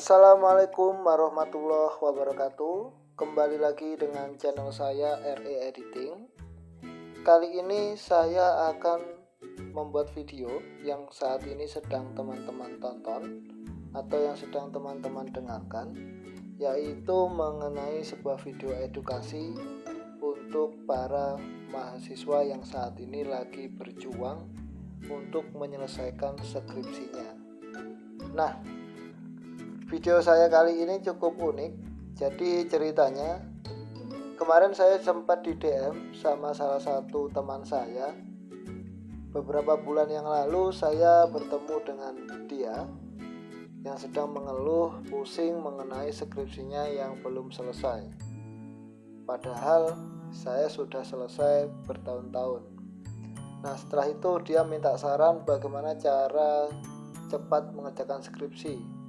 Assalamualaikum warahmatullahi wabarakatuh. Kembali lagi dengan channel saya RE Editing. Kali ini saya akan membuat video yang saat ini sedang teman-teman tonton atau yang sedang teman-teman dengarkan, yaitu mengenai sebuah video edukasi untuk para mahasiswa yang saat ini lagi berjuang untuk menyelesaikan skripsinya. Nah, video saya kali ini cukup unik. Jadi ceritanya, kemarin saya sempat di DM sama salah satu teman saya. Beberapa bulan yang lalu saya bertemu dengan dia yang sedang mengeluh pusing mengenai skripsinya yang belum selesai. Padahal saya sudah selesai bertahun-tahun. Nah, setelah itu dia minta saran bagaimana cara cepat mengerjakan skripsi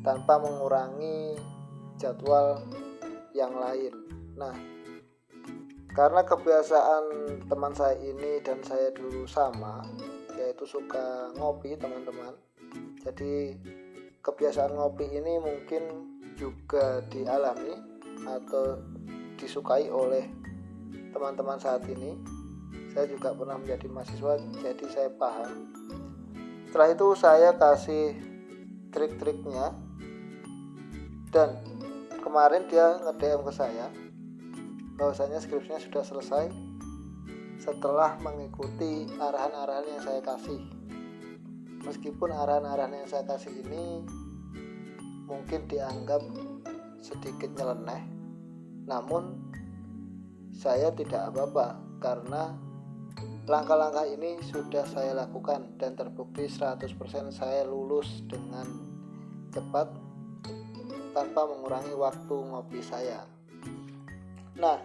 tanpa mengurangi jadwal yang lain. Nah, karena kebiasaan teman saya ini dan saya dulu sama, yaitu suka ngopi teman-teman. Jadi kebiasaan ngopi ini mungkin juga dialami atau disukai oleh teman-teman saat ini. Saya juga pernah menjadi mahasiswa, jadi saya paham. Setelah itu saya kasih trik-triknya. Dan kemarin dia nge-DM ke saya bahwasanya skripsinya sudah selesai setelah mengikuti arahan-arahan yang saya kasih. Meskipun arahan-arahan yang saya kasih ini mungkin dianggap sedikit nyeleneh, namun saya tidak apa-apa karena langkah-langkah ini sudah saya lakukan dan terbukti 100% saya lulus dengan cepat tanpa mengurangi waktu ngopi saya. Nah,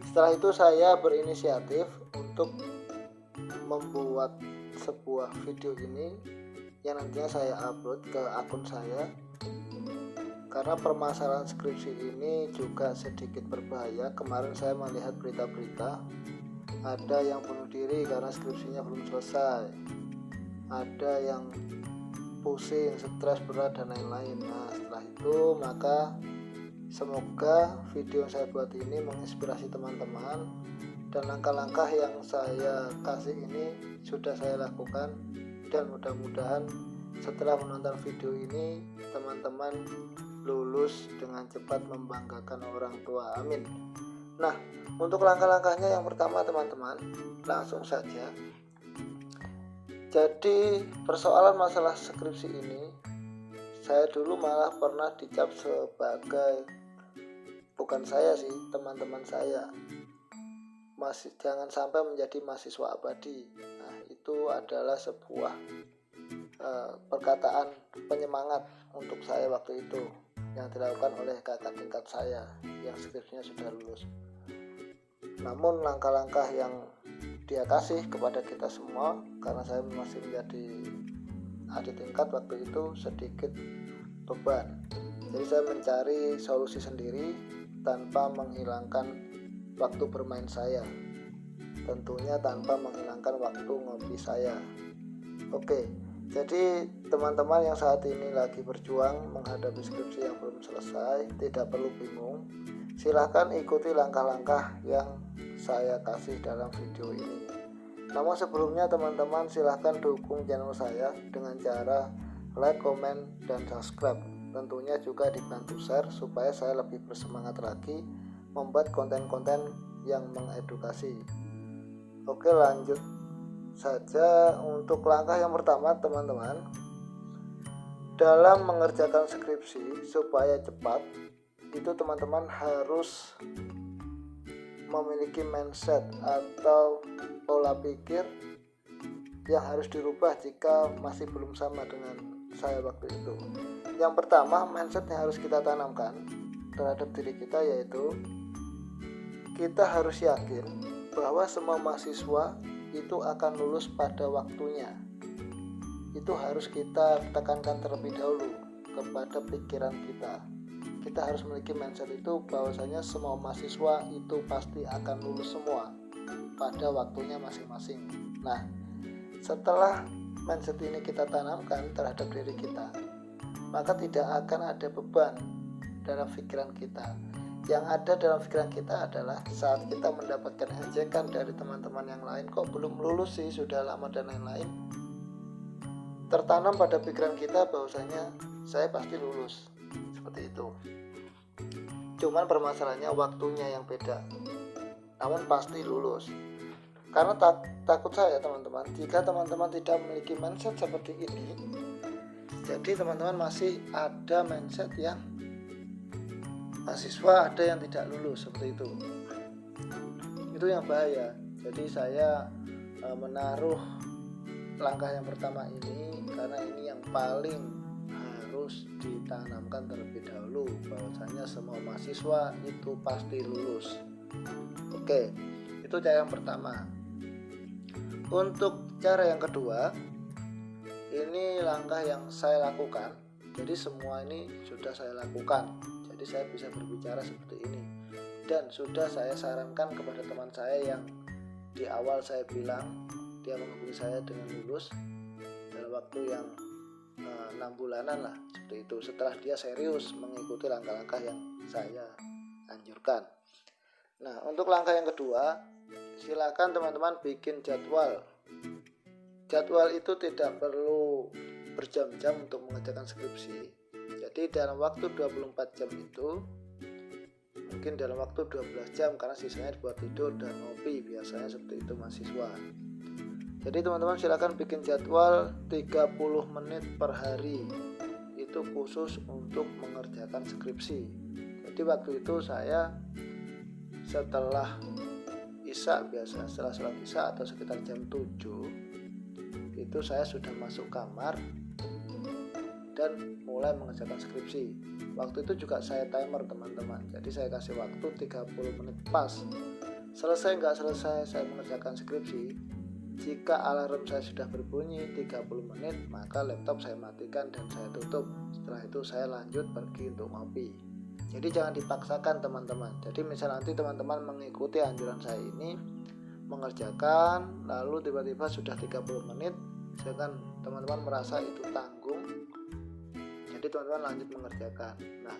setelah itu saya berinisiatif untuk membuat sebuah video ini yang nantinya saya upload ke akun saya. Karena permasalahan skripsi ini juga sedikit berbahaya. Kemarin saya melihat berita-berita ada yang bunuh diri karena skripsinya belum selesai, ada yang pusing, stres berat dan lain-lain. Nah, setelah itu maka semoga video yang saya buat ini menginspirasi teman-teman dan langkah-langkah yang saya kasih ini sudah saya lakukan, dan mudah-mudahan setelah menonton video ini teman-teman lulus dengan cepat membanggakan orang tua. Amin. Nah, untuk langkah-langkahnya yang pertama teman-teman, langsung saja. Jadi persoalan masalah skripsi ini, saya dulu malah pernah dicap sebagai, bukan saya sih, teman-teman saya, masih jangan sampai menjadi mahasiswa abadi. Nah, itu adalah sebuah perkataan penyemangat untuk saya waktu itu yang dilakukan oleh kakak tingkat saya yang skripsinya sudah lulus. Namun langkah-langkah yang dia kasih kepada kita semua, karena saya masih menjadi adik tingkat waktu itu, sedikit beban. Jadi saya mencari solusi sendiri tanpa menghilangkan waktu bermain saya, tentunya tanpa menghilangkan waktu ngopi saya. Oke, jadi teman-teman yang saat ini lagi berjuang menghadapi skripsi yang belum selesai, tidak perlu bingung. Silahkan ikuti langkah-langkah yang saya kasih dalam video ini. Namun sebelumnya teman-teman silahkan dukung channel saya dengan cara like, comment, dan subscribe. Tentunya juga dibantu share supaya saya lebih bersemangat lagi membuat konten-konten yang mengedukasi. Oke, lanjut saja untuk langkah yang pertama teman-teman. Dalam mengerjakan skripsi supaya cepat, itu teman-teman harus memiliki mindset atau pola pikir yang harus dirubah jika masih belum sama dengan saya waktu itu. Yang pertama, mindset yang harus kita tanamkan terhadap diri kita yaitu kita harus yakin bahwa semua mahasiswa itu akan lulus pada waktunya. Itu harus kita tekankan terlebih dahulu kepada pikiran kita. Kita harus memiliki mindset itu bahwasanya semua mahasiswa itu pasti akan lulus semua pada waktunya masing-masing. Nah, setelah mindset ini kita tanamkan terhadap diri kita, maka tidak akan ada beban dalam pikiran kita. Yang ada dalam pikiran kita adalah saat kita mendapatkan ejekan dari teman-teman yang lain, kok belum lulus sih, sudah lama dan lain-lain, tertanam pada pikiran kita bahwasanya saya pasti lulus, seperti itu. Cuman permasalahannya waktunya yang beda, namun pasti lulus. Karena takut saya teman-teman, jika teman-teman tidak memiliki mindset seperti ini, jadi teman-teman masih ada mindset yang mahasiswa ada yang tidak lulus, seperti itu yang bahaya. Jadi saya menaruh langkah yang pertama ini karena ini yang paling harus ditanamkan terlebih dahulu, bahwasanya semua mahasiswa itu pasti lulus. Oke, itu cara yang pertama. Untuk cara yang kedua, ini langkah yang saya lakukan. Jadi semua ini sudah saya lakukan, jadi saya bisa berbicara seperti ini. Dan sudah saya sarankan kepada teman saya yang di awal saya bilang dia menghubungi saya dengan lulus dalam waktu yang 6 bulanan lah, seperti itu, setelah dia serius mengikuti langkah-langkah yang saya anjurkan. Nah, untuk langkah yang kedua, silakan teman-teman bikin jadwal. Jadwal itu tidak perlu berjam-jam untuk mengerjakan skripsi. Jadi dalam waktu 24 jam itu, mungkin dalam waktu 12 jam karena sisanya buat tidur dan ngopi, biasanya seperti itu mahasiswa. Jadi teman-teman silakan bikin jadwal 30 menit per hari, itu khusus untuk mengerjakan skripsi. Jadi waktu itu saya setelah isya, biasa setelah sholat isya atau sekitar jam 7 itu saya sudah masuk kamar dan mulai mengerjakan skripsi. Waktu itu juga saya timer teman-teman, jadi saya kasih waktu 30 menit pas. Selesai nggak selesai saya mengerjakan skripsi, jika alarm saya sudah berbunyi 30 menit, maka laptop saya matikan dan saya tutup. Setelah itu saya lanjut pergi untuk ngopi. Jadi jangan dipaksakan teman-teman. Jadi misal nanti teman-teman mengikuti anjuran saya ini, mengerjakan lalu tiba-tiba sudah 30 menit, sedangkan teman-teman merasa itu tanggung, jadi teman-teman lanjut mengerjakan. Nah,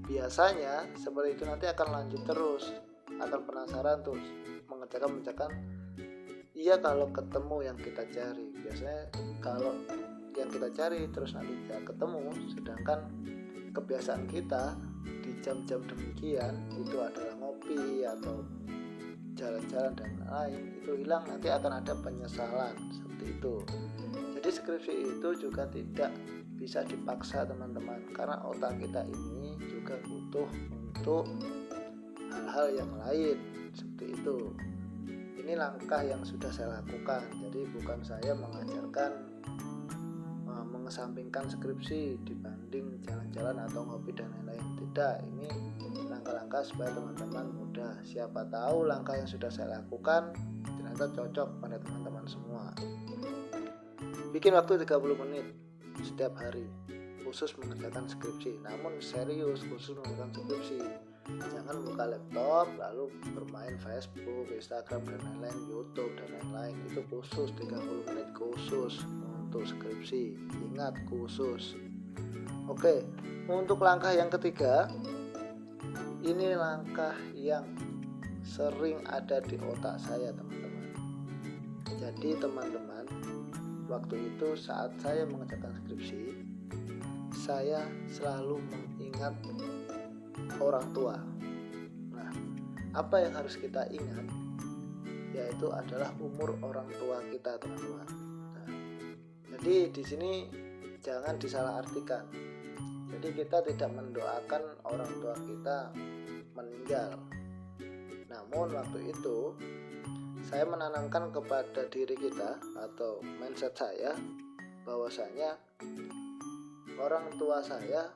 biasanya seperti itu nanti akan lanjut terus, akan penasaran terus mengerjakan. Iya, kalau ketemu yang kita cari. Biasanya kalau yang kita cari terus nanti tidak ketemu, sedangkan kebiasaan kita di jam-jam demikian itu adalah ngopi atau jalan-jalan dan lain, itu hilang, nanti akan ada penyesalan, seperti itu. Jadi skripsi itu juga tidak bisa dipaksa teman-teman, karena otak kita ini juga butuh untuk hal-hal yang lain, seperti itu. Ini langkah yang sudah saya lakukan, jadi bukan saya mengajarkan mengesampingkan skripsi dibanding jalan-jalan atau ngopi dan lain-lain, tidak. Ini langkah-langkah supaya teman-teman mudah. Siapa tahu langkah yang sudah saya lakukan ternyata cocok pada teman-teman semua. Bikin waktu 30 menit setiap hari khusus mengerjakan skripsi, namun serius khusus mengerjakan skripsi. Jangan buka laptop lalu bermain Facebook, Instagram dan lain-lain, YouTube dan lain-lain. Itu khusus 30 menit khusus untuk skripsi. Ingat, khusus. Oke, untuk langkah yang ketiga, ini langkah yang sering ada di otak saya teman-teman. Jadi teman-teman, waktu itu saat saya mengerjakan skripsi, saya selalu mengingat orang tua. Nah, apa yang harus kita ingat? Yaitu adalah umur orang tua kita teman-teman. Nah, jadi di sini jangan disalahartikan. Jadi kita tidak mendoakan orang tua kita meninggal. Namun waktu itu saya menanamkan kepada diri kita atau mindset saya bahwasanya orang tua saya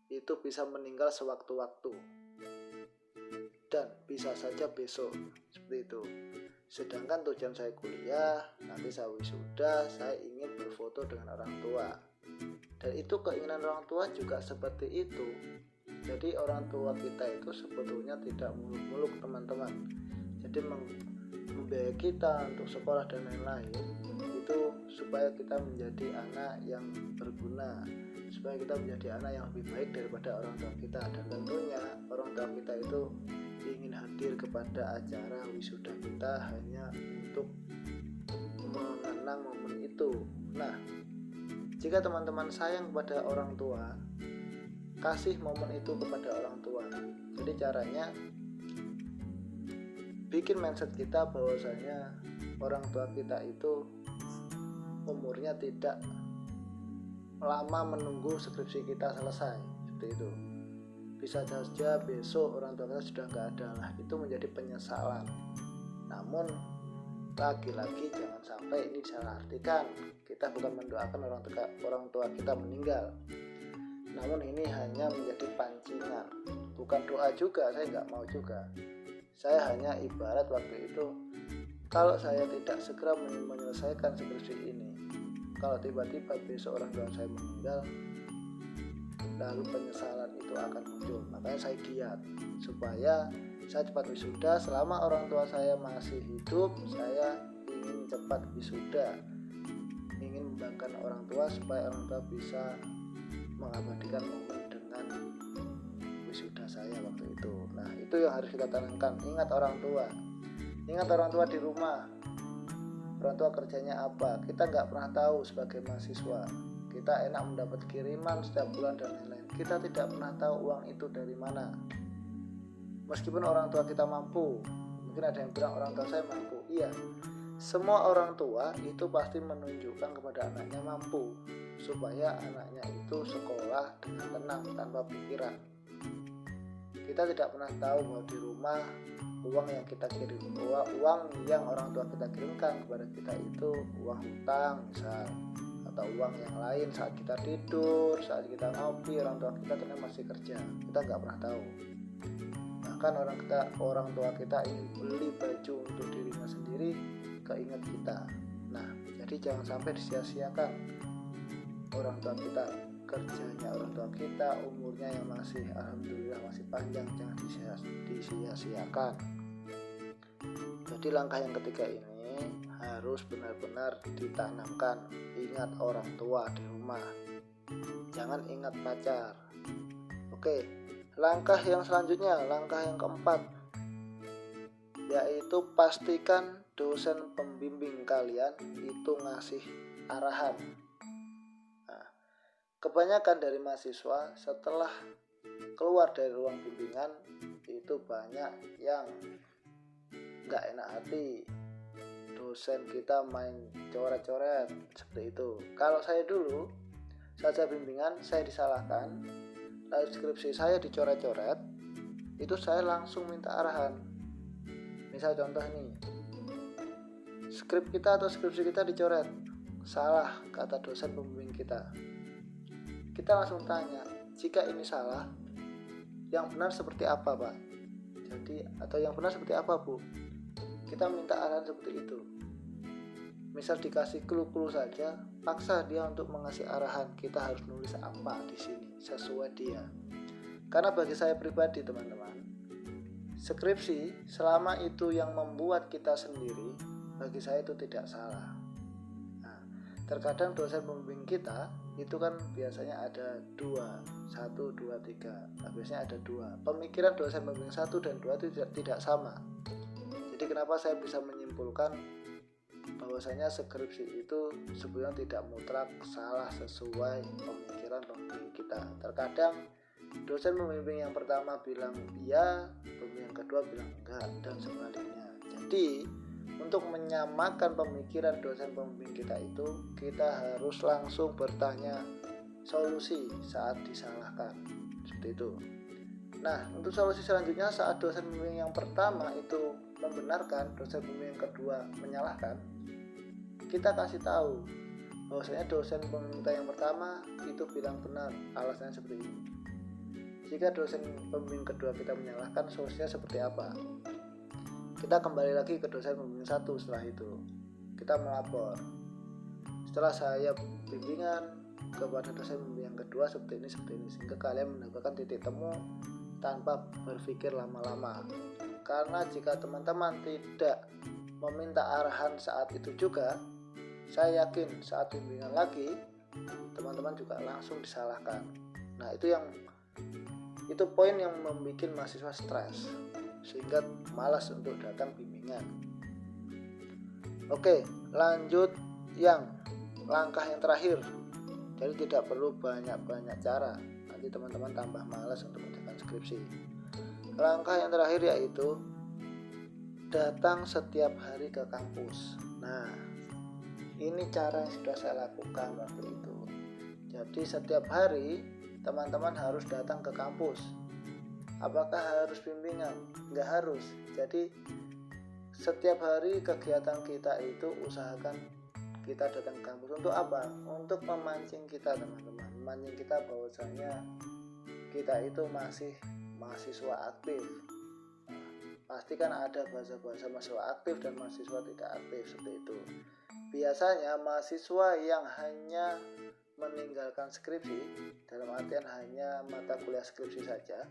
itu bisa meninggal sewaktu-waktu dan bisa saja besok, seperti itu. Sedangkan tujuan saya kuliah, nanti saya wisuda, saya ingin berfoto dengan orang tua, dan itu keinginan orang tua juga seperti itu. Jadi orang tua kita itu sebetulnya tidak muluk-muluk teman-teman. Jadi membiayai kita untuk sekolah dan lain-lain itu supaya kita menjadi anak yang berguna, supaya kita menjadi anak yang lebih baik daripada orang tua kita. Dan tentunya orang tua kita itu ingin hadir kepada acara wisuda kita hanya untuk mengenang momen itu. Nah, jika teman-teman sayang kepada orang tua, kasih momen itu kepada orang tua. Jadi caranya bikin mindset kita bahwasanya orang tua kita itu umurnya tidak lama menunggu skripsi kita selesai, seperti itu. Bisa saja besok orang tua kita sudah nggak ada, lah itu menjadi penyesalan. Namun lagi-lagi jangan sampai ini disalah artikan. Kita bukan mendoakan orang tua kita meninggal, namun ini hanya menjadi pancingan, bukan doa juga. Saya nggak mau juga. Saya hanya ibarat waktu itu, kalau saya tidak segera menyelesaikan skripsi ini, kalau tiba-tiba besok orang tua saya meninggal, lalu penyesalan itu akan muncul. Makanya saya giat supaya saya cepat wisuda. Selama orang tua saya masih hidup, saya ingin cepat wisuda, ingin membanggakan orang tua supaya orang tua bisa mengabadikan momen dengan wisuda saya waktu itu. Nah, itu yang harus kita tanamkan. Ingat orang tua di rumah. Orang tua kerjanya apa? Kita nggak pernah tahu sebagai mahasiswa. Kita enak mendapat kiriman setiap bulan dan lain-lain. Kita tidak pernah tahu uang itu dari mana. Meskipun orang tua kita mampu, mungkin ada yang bilang orang tua saya mampu. Iya, semua orang tua itu pasti menunjukkan kepada anaknya mampu, supaya anaknya itu sekolah dengan tenang tanpa pikiran. Kita tidak pernah tahu bahwa di rumah uang yang kita kirim, uang yang orang tua kita kirimkan kepada kita itu uang hutang misal, atau uang yang lain saat kita tidur, saat kita ngopi, orang tua kita ternyata masih kerja. Kita nggak pernah tahu. Bahkan orang tua kita ingin beli baju untuk dirinya sendiri, keinget kita. Nah, jadi jangan sampai disia-siakan orang tua kita, kerjanya orang tua kita, umurnya yang masih alhamdulillah masih panjang, jangan disia-siakan. Jadi langkah yang ketiga ini harus benar-benar ditanamkan. Ingat orang tua di rumah, jangan ingat pacar. Oke, langkah yang selanjutnya, langkah yang keempat, yaitu pastikan dosen pembimbing kalian itu ngasih arahan. Nah, kebanyakan dari mahasiswa setelah keluar dari ruang bimbingan itu banyak yang nggak enak hati, dosen kita main coret-coret seperti itu. Kalau saya dulu saja bimbingan, saya disalahkan, lalu skripsi saya dicoret-coret, itu saya langsung minta arahan. Misal contoh nih, skrip kita atau skripsi kita dicoret, salah kata dosen pembimbing kita. Kita langsung tanya, jika ini salah, yang benar seperti apa Pak? Jadi, atau yang benar seperti apa Bu? Kita minta arahan seperti itu. Misal dikasih clue saja, paksa dia untuk mengasih arahan. Kita harus nulis apa di sini sesuai dia. Karena bagi saya pribadi teman-teman, skripsi selama itu yang membuat kita sendiri, bagi saya itu tidak salah. Nah, terkadang dosen pembimbing kita itu kan biasanya ada 1, 2, 3. Nah, biasanya ada 2. Pemikiran dosen pembimbing 1 dan 2 itu tidak sama. Jadi kenapa saya bisa menyimpulkan bahwasanya skripsi itu sebenarnya tidak mutlak salah sesuai pemikiran pembimbing kita. Terkadang dosen pembimbing yang pertama bilang iya, pembimbing yang kedua bilang enggak, dan sebaliknya. Jadi untuk menyamakan pemikiran dosen pembimbing kita itu, kita harus langsung bertanya solusi saat disalahkan, seperti itu. Nah, untuk solusi selanjutnya saat dosen pembimbing yang pertama itu membenarkan, dosen pembimbing yang kedua menyalahkan, kita kasih tahu bahwasanya dosen pembimbing yang pertama itu bilang benar, alasannya seperti ini. Jika dosen pembimbing kedua kita menyalahkan, solusinya seperti apa? Kita kembali lagi ke dosen pembimbing 1. Setelah itu kita melapor, setelah saya bimbingan kepada dosen pembimbing yang kedua seperti ini, sehingga kalian mendapatkan titik temu tanpa berpikir lama-lama. Karena jika teman-teman tidak meminta arahan saat itu juga, Saya yakin saat bimbingan lagi teman-teman juga langsung disalahkan. Nah, itu poin yang membuat mahasiswa stres sehingga malas untuk datang bimbingan. Oke, lanjut yang langkah yang terakhir. Jadi tidak perlu banyak-banyak cara, nanti teman-teman tambah malas untuk mengerjakan skripsi. Langkah yang terakhir yaitu datang setiap hari ke kampus. Nah, ini cara yang sudah saya lakukan waktu itu. Jadi setiap hari teman-teman harus datang ke kampus. Apakah harus bimbingan? Nggak harus. Jadi setiap hari kegiatan kita itu usahakan kita datang ke kampus. Untuk apa? Untuk memancing kita, teman-teman. Memancing kita bahwasanya kita itu masih mahasiswa aktif. Pasti kan ada bahasa-bahasa mahasiswa aktif dan mahasiswa tidak aktif, seperti itu. Biasanya mahasiswa yang hanya meninggalkan skripsi, dalam artian hanya mata kuliah skripsi saja,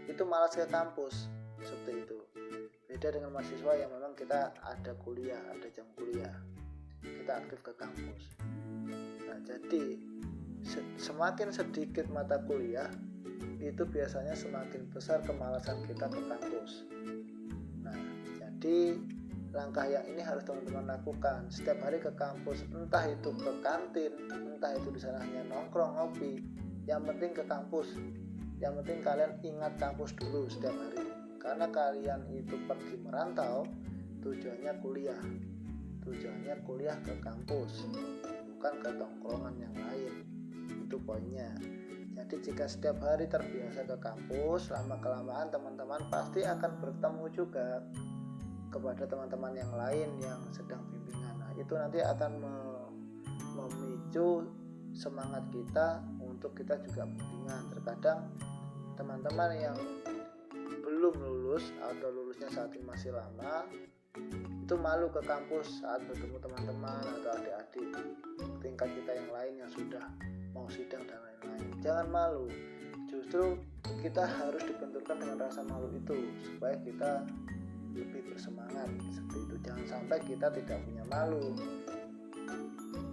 itu malas ke kampus, seperti itu. Beda dengan mahasiswa yang memang kita ada kuliah, ada jam kuliah, kita aktif ke kampus. Nah, jadi semakin sedikit mata kuliah, itu biasanya semakin besar kemalasan kita ke kampus. Nah, jadi langkah yang ini harus teman-teman lakukan setiap hari ke kampus, entah itu ke kantin, entah itu di sana hanya nongkrong ngopi, yang penting ke kampus. Yang penting kalian ingat kampus dulu setiap hari, karena kalian itu pergi merantau tujuannya kuliah ke kampus, bukan ke tongkrongan yang lain. Itu poinnya. Jadi jika setiap hari terbiasa ke kampus, lama-kelamaan teman-teman pasti akan bertemu juga kepada teman-teman yang lain yang sedang bimbingan. Nah, itu nanti akan memicu semangat kita untuk kita juga bimbingan. Terkadang teman-teman yang belum lulus atau lulusnya saat ini masih lama, itu malu ke kampus saat bertemu teman-teman atau adik-adik tingkat kita yang lain yang sudah mau sidang dan lain-lain. Jangan malu, justru kita harus dibenturkan dengan rasa malu itu supaya kita lebih bersemangat, seperti itu. Jangan sampai kita tidak punya malu.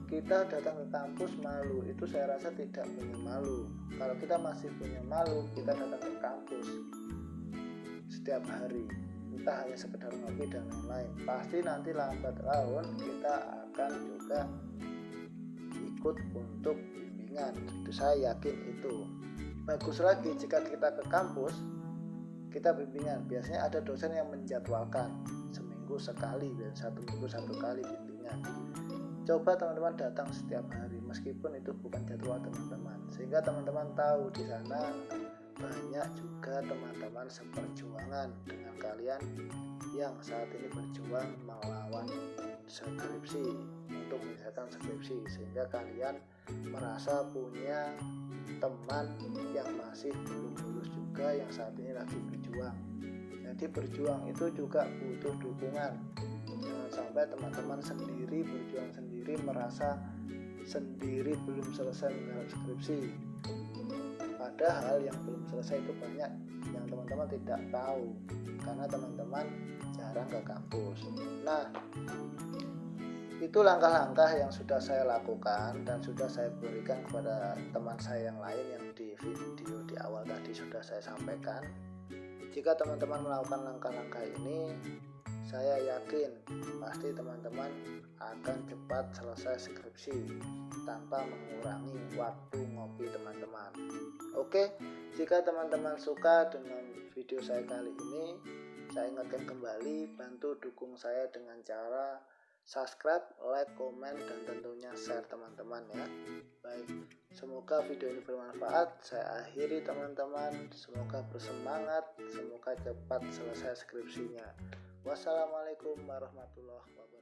Kita datang ke kampus malu, itu saya rasa tidak punya malu. Kalau kita masih punya malu, kita datang ke kampus setiap hari, entah hanya sekedar ngopi dan lain-lain, pasti nanti lambat laun kita akan juga ikut untuk bimbingan. Itu saya yakin itu. Bagus lagi jika kita ke kampus, kita bimbingan. Biasanya ada dosen yang menjadwalkan seminggu sekali dan 1 minggu 1 kali bimbingan. Coba teman-teman datang setiap hari, meskipun itu bukan jadwal teman-teman, sehingga teman-teman tahu di sana banyak juga teman-teman seperjuangan dengan kalian yang saat ini berjuang melawan skripsi, untuk menyelesaikan skripsi, sehingga kalian merasa punya teman yang masih belum lulus juga yang saat ini lagi berjuang. Jadi berjuang itu juga butuh dukungan. Jangan sampai teman-teman sendiri berjuang sendiri, merasa sendiri belum selesai menggarap skripsi. Padahal yang belum selesai itu banyak yang teman-teman tidak tahu, karena teman-teman jarang ke kampus. Nah, itu langkah-langkah yang sudah saya lakukan dan sudah saya berikan kepada teman saya yang lain yang di video di awal tadi sudah saya sampaikan. Jika teman-teman melakukan langkah-langkah ini, saya yakin pasti teman-teman akan cepat selesai skripsi tanpa mengurangi waktu ngopi teman-teman. Oke, jika teman-teman suka dengan video saya kali ini, saya ingatkan kembali, bantu dukung saya dengan cara subscribe, like, komen, dan tentunya share teman-teman ya. Baik, semoga video ini bermanfaat. Saya akhiri teman-teman, semoga bersemangat, semoga cepat selesai skripsinya. Wassalamualaikum warahmatullahi wabarakatuh.